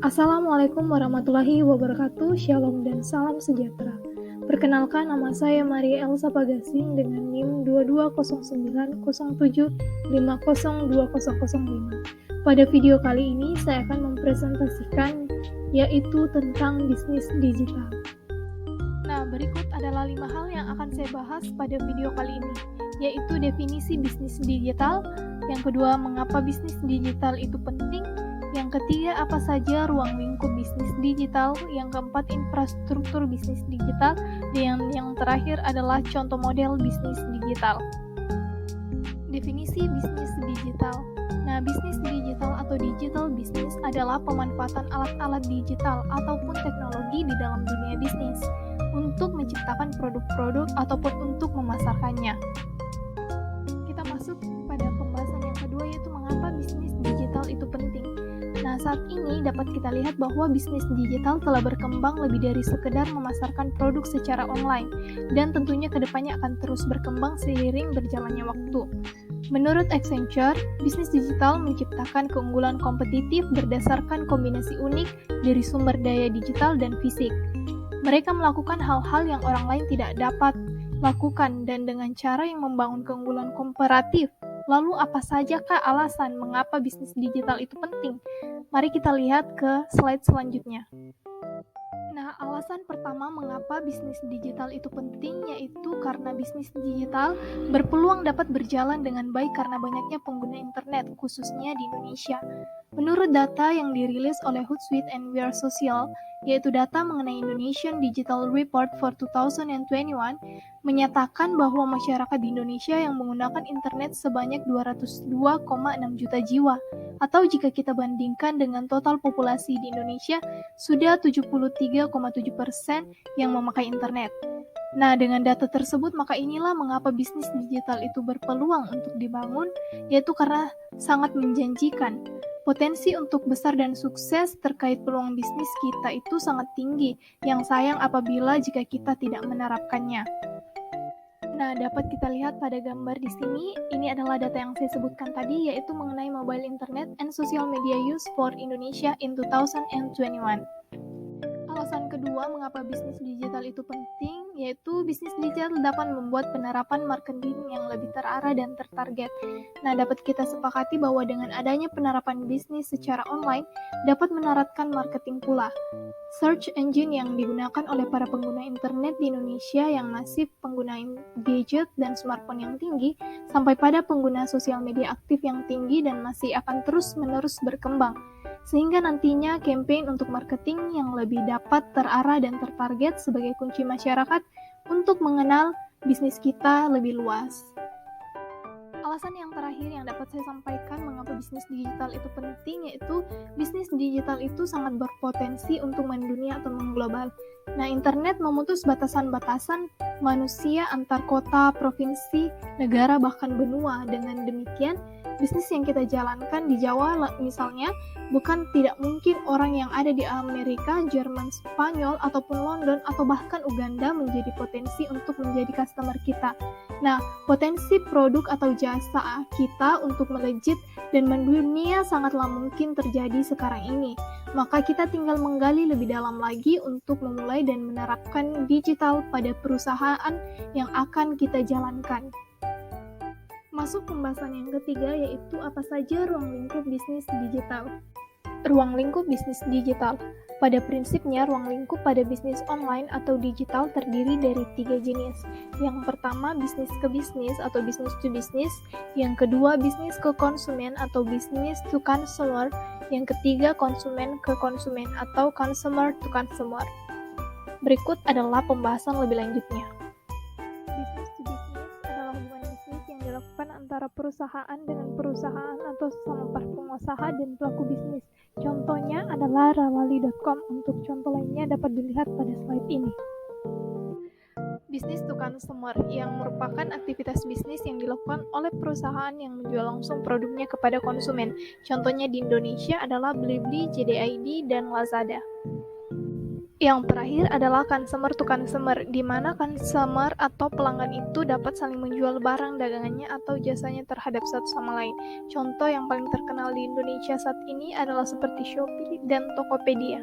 Assalamualaikum warahmatullahi wabarakatuh, Shalom dan salam sejahtera. Perkenalkan, nama saya Maria Elsa Pagasing dengan NIM 220907502005. Pada video kali ini, saya akan mempresentasikan yaitu tentang bisnis digital. Nah, berikut adalah 5 hal yang akan saya bahas pada video kali ini, yaitu definisi bisnis digital, yang kedua, mengapa bisnis digital itu penting, yang ketiga, apa saja ruang lingkup bisnis digital, yang keempat, infrastruktur bisnis digital, dan yang terakhir adalah contoh model bisnis digital. Definisi bisnis digital. Nah, bisnis digital atau digital business adalah pemanfaatan alat-alat digital ataupun teknologi di dalam dunia bisnis untuk menciptakan produk-produk ataupun untuk memasarkannya. Kita masuk pada pembahasan yang kedua, yaitu mengapa bisnis digital itu penting. Nah, saat ini dapat kita lihat bahwa bisnis digital telah berkembang lebih dari sekedar memasarkan produk secara online, dan tentunya kedepannya akan terus berkembang seiring berjalannya waktu. Menurut Accenture, bisnis digital menciptakan keunggulan kompetitif berdasarkan kombinasi unik dari sumber daya digital dan fisik. Mereka melakukan hal-hal yang orang lain tidak dapat lakukan dan dengan cara yang membangun keunggulan komparatif. Lalu apa sajakah alasan mengapa bisnis digital itu penting? Mari kita lihat ke slide selanjutnya. Nah, alasan pertama mengapa bisnis digital itu penting yaitu karena bisnis digital berpeluang dapat berjalan dengan baik karena banyaknya pengguna internet, khususnya di Indonesia. Menurut data yang dirilis oleh Hootsuite and We Are Social, yaitu data mengenai Indonesian Digital Report for 2021, menyatakan bahwa masyarakat di Indonesia yang menggunakan internet sebanyak 202,6 juta jiwa, atau jika kita bandingkan dengan total populasi di Indonesia, sudah 73,7% yang memakai internet. Nah, dengan data tersebut, maka inilah mengapa bisnis digital itu berpeluang untuk dibangun, yaitu karena sangat menjanjikan. Potensi untuk besar dan sukses terkait peluang bisnis kita itu sangat tinggi, yang sayang apabila jika kita tidak menerapkannya. Nah, dapat kita lihat pada gambar di sini, ini adalah data yang saya sebutkan tadi, yaitu mengenai mobile internet and social media use for Indonesia in 2021. Alasan kedua mengapa bisnis digital itu penting, yaitu bisnis digital dapat membuat penerapan marketing yang lebih terarah dan tertarget. Nah, dapat kita sepakati bahwa dengan adanya penerapan bisnis secara online, dapat menerapkan marketing pula. Search engine yang digunakan oleh para pengguna internet di Indonesia yang masif pengguna gadget dan smartphone yang tinggi, sampai pada pengguna sosial media aktif yang tinggi dan masih akan terus-menerus berkembang. Sehingga nantinya campaign untuk marketing yang lebih dapat terarah dan tertarget sebagai kunci masyarakat untuk mengenal bisnis kita lebih luas. Alasan yang terakhir yang dapat saya sampaikan mengapa bisnis digital itu penting, yaitu bisnis digital itu sangat berpotensi untuk mendunia atau mengglobal. Nah, internet memutus batasan-batasan manusia antar kota, provinsi, negara, bahkan benua. Dengan demikian, bisnis yang kita jalankan di Jawa misalnya, bukan tidak mungkin orang yang ada di Amerika, Jerman, Spanyol, ataupun London, atau bahkan Uganda menjadi potensi untuk menjadi customer kita. Nah, potensi produk atau jasa kita untuk melejit dan mendunia sangatlah mungkin terjadi sekarang ini. Maka kita tinggal menggali lebih dalam lagi untuk memulai dan menerapkan digital pada perusahaan yang akan kita jalankan. Masuk pembahasan yang ketiga, yaitu apa saja ruang lingkup bisnis digital. Ruang lingkup bisnis digital. Pada prinsipnya, ruang lingkup pada bisnis online atau digital terdiri dari 3 jenis. Yang pertama, bisnis ke bisnis atau business to business. Yang kedua, bisnis ke konsumen atau business to consumer. Yang ketiga, konsumen ke konsumen atau consumer to consumer. Berikut adalah pembahasan lebih lanjutnya. Bisnis to business adalah hubungan bisnis yang dilakukan antara perusahaan dengan perusahaan atau sesama pengusaha dan pelaku bisnis. Contohnya adalah rawali.com. Untuk contoh lainnya dapat dilihat pada slide ini. Bisnis to consumer yang merupakan aktivitas bisnis yang dilakukan oleh perusahaan yang menjual langsung produknya kepada konsumen. Contohnya di Indonesia adalah Blibli, JD.ID, dan Lazada. Yang terakhir adalah consumer to consumer, di mana consumer atau pelanggan itu dapat saling menjual barang dagangannya atau jasanya terhadap satu sama lain. Contoh yang paling terkenal di Indonesia saat ini adalah seperti Shopee dan Tokopedia.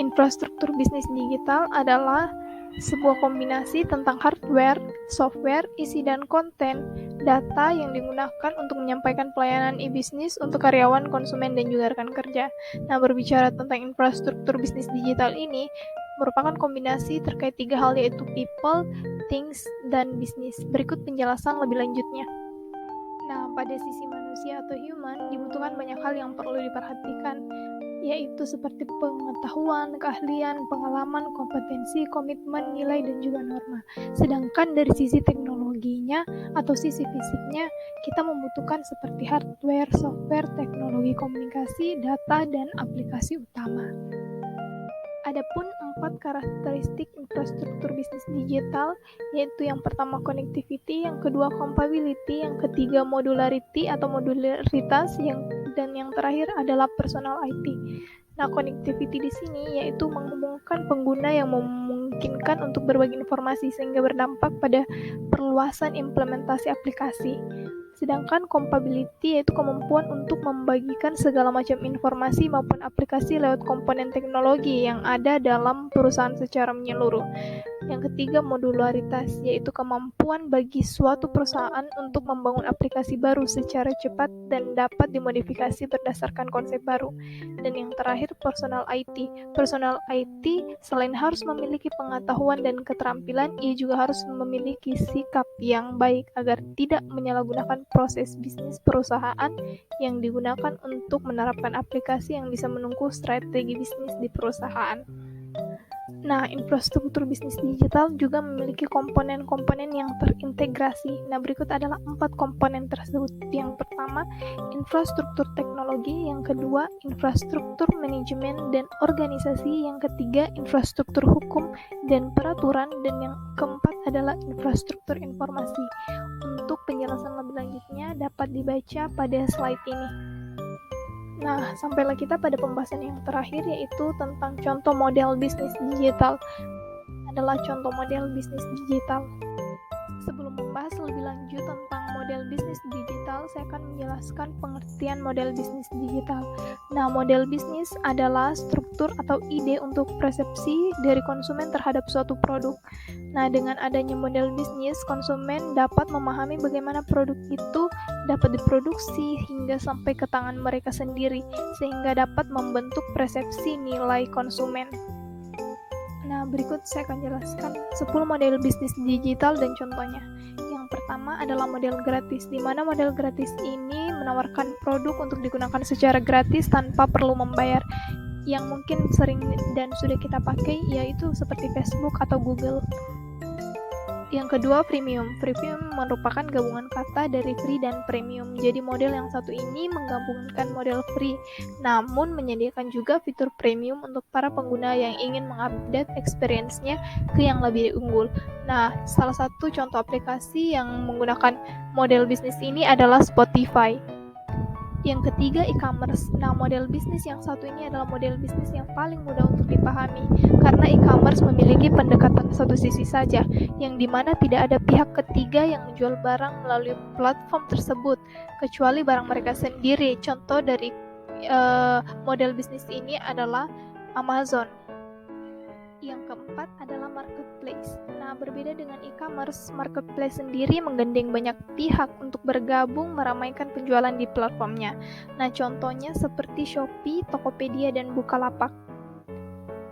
Infrastruktur bisnis digital adalah sebuah kombinasi tentang hardware, software, isi dan konten, data yang digunakan untuk menyampaikan pelayanan e-bisnis untuk karyawan, konsumen, dan juga rekan kerja. Nah, berbicara tentang infrastruktur bisnis digital ini, merupakan kombinasi terkait 3 hal yaitu people, things, dan bisnis. Berikut penjelasan lebih lanjutnya. Nah, pada sisi manusia atau human, dibutuhkan banyak hal yang perlu diperhatikan, yaitu seperti pengetahuan, keahlian, pengalaman, kompetensi, komitmen, nilai, dan juga norma. Sedangkan dari sisi teknologinya atau sisi fisiknya, kita membutuhkan seperti hardware, software, teknologi komunikasi, data, dan aplikasi utama. Adapun 4 karakteristik infrastruktur bisnis digital, yaitu yang pertama connectivity, yang kedua compatibility, yang ketiga modularity atau modularitas, dan yang terakhir adalah personal IT. Nah, connectivity di sini yaitu menghubungkan pengguna yang memungkinkan untuk berbagi informasi sehingga berdampak pada perluasan implementasi aplikasi. Sedangkan compatibility yaitu kemampuan untuk membagikan segala macam informasi maupun aplikasi lewat komponen teknologi yang ada dalam perusahaan secara menyeluruh. Yang ketiga, modularitas, yaitu kemampuan bagi suatu perusahaan untuk membangun aplikasi baru secara cepat dan dapat dimodifikasi berdasarkan konsep baru. Dan yang terakhir, personal IT. Personal IT selain harus memiliki pengetahuan dan keterampilan, ia juga harus memiliki sikap yang baik agar tidak menyalahgunakan proses bisnis perusahaan yang digunakan untuk menerapkan aplikasi yang bisa menunggu strategi bisnis di perusahaan. Nah, infrastruktur bisnis digital juga memiliki komponen-komponen yang terintegrasi. Nah, berikut adalah 4 komponen tersebut. Yang pertama, infrastruktur teknologi. Yang kedua, infrastruktur manajemen dan organisasi. Yang ketiga, infrastruktur hukum dan peraturan. Dan yang keempat adalah infrastruktur informasi. Untuk penjelasan lebih lanjutnya dapat dibaca pada slide ini. Nah, sampailah kita pada pembahasan yang terakhir, yaitu tentang contoh model bisnis digital. Adalah contoh model bisnis digital. Sebelum membahas lebih lanjut tentang model bisnis digital, saya akan menjelaskan pengertian model bisnis digital. Nah, model bisnis adalah struktur atau ide untuk persepsi dari konsumen terhadap suatu produk. Nah, dengan adanya model bisnis, konsumen dapat memahami bagaimana produk itu dapat diproduksi hingga sampai ke tangan mereka sendiri, sehingga dapat membentuk persepsi nilai konsumen. Nah, berikut saya akan jelaskan 10 model bisnis digital dan contohnya. Yang pertama adalah model gratis, di mana model gratis ini menawarkan produk untuk digunakan secara gratis tanpa perlu membayar. Yang mungkin sering dan sudah kita pakai yaitu seperti Facebook atau Google. Yang kedua, premium. Premium merupakan gabungan kata dari free dan premium. Jadi model yang satu ini menggabungkan model free, namun menyediakan juga fitur premium untuk para pengguna yang ingin mengupdate experience-nya ke yang lebih unggul. Nah, salah satu contoh aplikasi yang menggunakan model bisnis ini adalah Spotify. Yang ketiga, e-commerce. Nah, model bisnis yang satu ini adalah model bisnis yang paling mudah untuk dipahami, karena e-commerce memiliki pendekatan satu sisi saja, yang dimana tidak ada pihak ketiga yang menjual barang melalui platform tersebut, kecuali barang mereka sendiri. Contoh dari model bisnis ini adalah Amazon. Yang keempat adalah marketplace. Nah, berbeda dengan e-commerce, marketplace sendiri menggandeng banyak pihak untuk bergabung meramaikan penjualan di platformnya. Nah, contohnya seperti Shopee, Tokopedia, dan Bukalapak.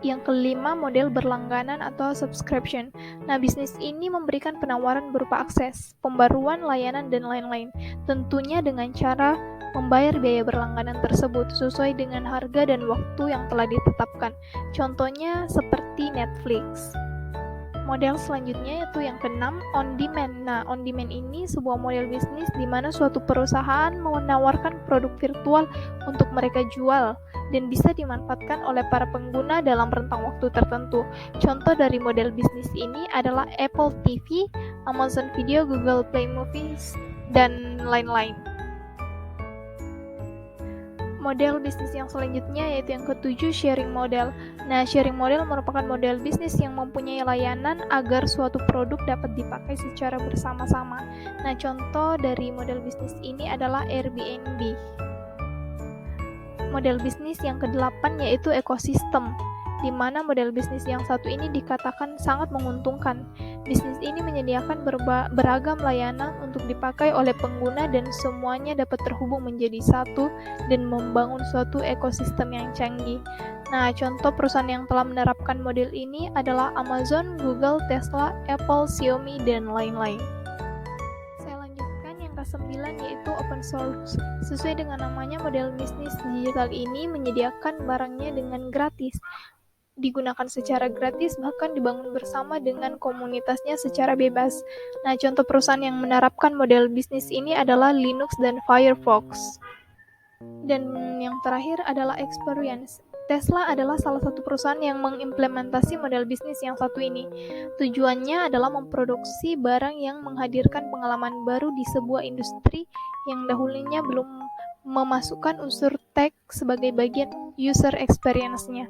Yang kelima, model berlangganan atau subscription. Nah, bisnis ini memberikan penawaran berupa akses, pembaruan layanan, dan lain-lain. Tentunya dengan cara membayar biaya berlangganan tersebut sesuai dengan harga dan waktu yang telah ditetapkan. Contohnya seperti Netflix. Model selanjutnya yaitu yang keenam, on demand. Nah, on demand ini sebuah model bisnis di mana suatu perusahaan menawarkan produk virtual untuk mereka jual dan bisa dimanfaatkan oleh para pengguna dalam rentang waktu tertentu. Contoh dari model bisnis ini adalah Apple TV, Amazon Video, Google Play Movies, dan lain-lain. Model bisnis yang selanjutnya yaitu yang ketujuh, sharing model. Nah, sharing model merupakan model bisnis yang mempunyai layanan agar suatu produk dapat dipakai secara bersama-sama. Nah, contoh dari model bisnis ini adalah Airbnb. Model bisnis yang kedelapan yaitu ekosistem, di mana model bisnis yang satu ini dikatakan sangat menguntungkan. Bisnis ini menyediakan beragam layanan untuk dipakai oleh pengguna dan semuanya dapat terhubung menjadi satu dan membangun suatu ekosistem yang canggih. Nah, contoh perusahaan yang telah menerapkan model ini adalah Amazon, Google, Tesla, Apple, Xiaomi, dan lain-lain. Ke-9 yaitu open source. Sesuai dengan namanya, model bisnis digital ini menyediakan barangnya dengan gratis, digunakan secara gratis, bahkan dibangun bersama dengan komunitasnya secara bebas. Nah, contoh perusahaan yang menerapkan model bisnis ini adalah Linux dan Firefox. Dan yang terakhir adalah experience. Tesla adalah salah satu perusahaan yang mengimplementasi model bisnis yang satu ini. Tujuannya adalah memproduksi barang yang menghadirkan pengalaman baru di sebuah industri yang dahulunya belum memasukkan unsur tech sebagai bagian user experience-nya.